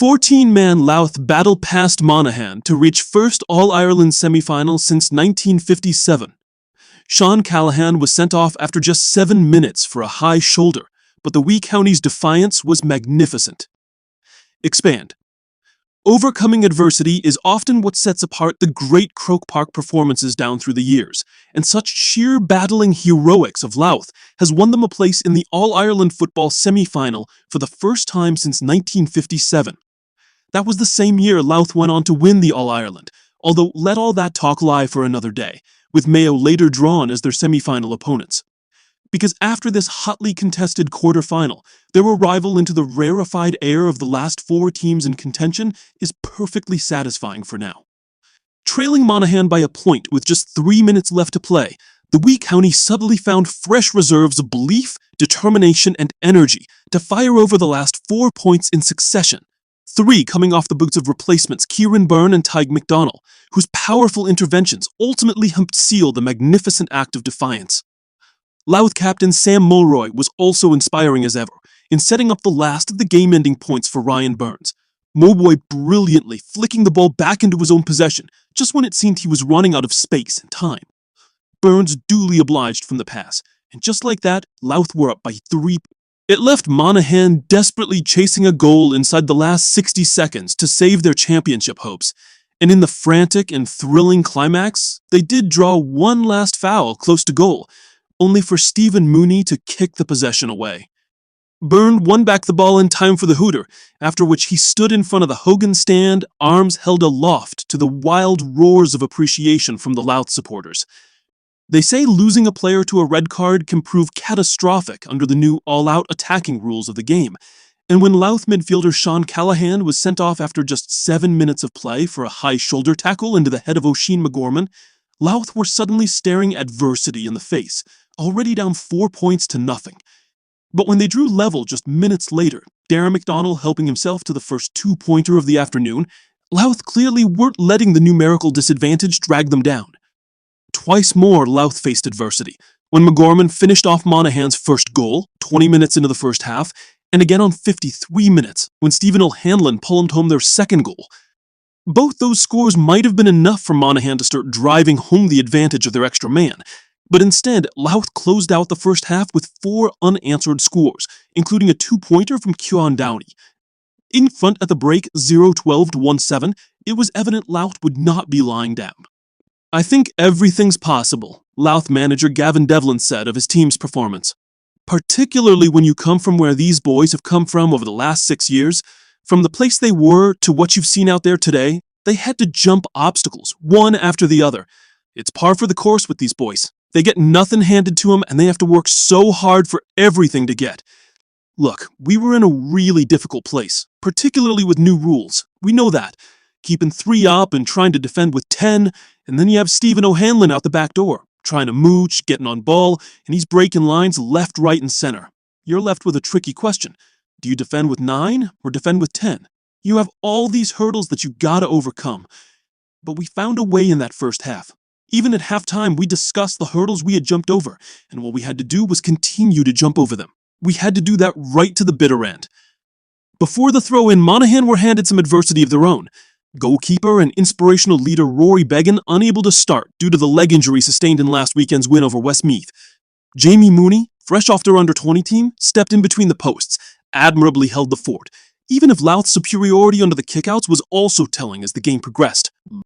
14-man Louth battled past Monaghan to reach first All-Ireland semi-final since 1957. Sean Callahan was sent off after just 7 minutes for a high shoulder, but the wee county's defiance was magnificent. Expand. Overcoming adversity is often what sets apart the great Croke Park performances down through the years, and such sheer battling heroics of Louth has won them a place in the All-Ireland football semi-final for the first time since 1957. That was the same year Louth went on to win the All-Ireland, although let all that talk lie for another day, with Mayo later drawn as their semi-final opponents. Because after this hotly contested quarter-final, their arrival into the rarefied air of the last 4 teams in contention is perfectly satisfying for now. Trailing Monaghan by a point with just 3 minutes left to play, the wee county suddenly found fresh reserves of belief, determination, and energy to fire over the last 4 points in succession. 3 coming off the boots of replacements Kieran Byrne and Tig McDonnell, whose powerful interventions ultimately helped seal the magnificent act of defiance. Louth captain Sam Mulroy was also inspiring as ever, in setting up the last of the game-ending points for Ryan Burns. Mulroy brilliantly flicking the ball back into his own possession, just when it seemed he was running out of space and time. Burns duly obliged from the pass, and just like that, Louth were up by 3. It left Monaghan desperately chasing a goal inside the last 60 seconds to save their championship hopes. And in the frantic and thrilling climax, they did draw one last foul close to goal, only for Stephen Mooney to kick the possession away. Byrne won back the ball in time for the hooter, after which he stood in front of the Hogan stand, arms held aloft to the wild roars of appreciation from the Louth supporters. They say losing a player to a red card can prove catastrophic under the new all-out attacking rules of the game, and when Louth midfielder Sean Callahan was sent off after just 7 minutes of play for a high shoulder tackle into the head of Oisin McGorman, Louth were suddenly staring adversity in the face, already down 4 points to nothing. But when they drew level just minutes later, Darren McDonnell helping himself to the first 2-pointer of the afternoon, Louth clearly weren't letting the numerical disadvantage drag them down. Twice more Louth faced adversity, when McGorman finished off Monaghan's first goal, 20 minutes into the first half, and again on 53 minutes, when Stephen O'Hanlon palmed home their second goal. Both those scores might have been enough for Monaghan to start driving home the advantage of their extra man, but instead, Louth closed out the first half with 4 unanswered scores, including a 2-pointer from Cian Downey. In front at the break 0-12 to 1-7, it was evident Louth would not be lying down. "I think everything's possible," Louth manager Gavin Devlin said of his team's performance. "Particularly when you come from where these boys have come from over the last 6 years, from the place they were to what you've seen out there today, they had to jump obstacles, one after the other. It's par for the course with these boys. They get nothing handed to them, and they have to work so hard for everything to get. Look, we were in a really difficult place, particularly with new rules. We know that. Keeping 3 up and trying to defend with 10, and then you have Stephen O'Hanlon out the back door, trying to mooch, getting on ball, and he's breaking lines left, right, and center. You're left with a tricky question. Do you defend with 9 or defend with 10? You have all these hurdles that you gotta overcome. But we found a way in that first half. Even at halftime, we discussed the hurdles we had jumped over, and what we had to do was continue to jump over them. We had to do that right to the bitter end." Before the throw-in, Monaghan were handed some adversity of their own. Goalkeeper and inspirational leader Rory Beggan unable to start due to the leg injury sustained in last weekend's win over Westmeath. Jamie Mooney, fresh off their under-20 team, stepped in between the posts, admirably held the fort, even if Louth's superiority under the kickouts was also telling as the game progressed.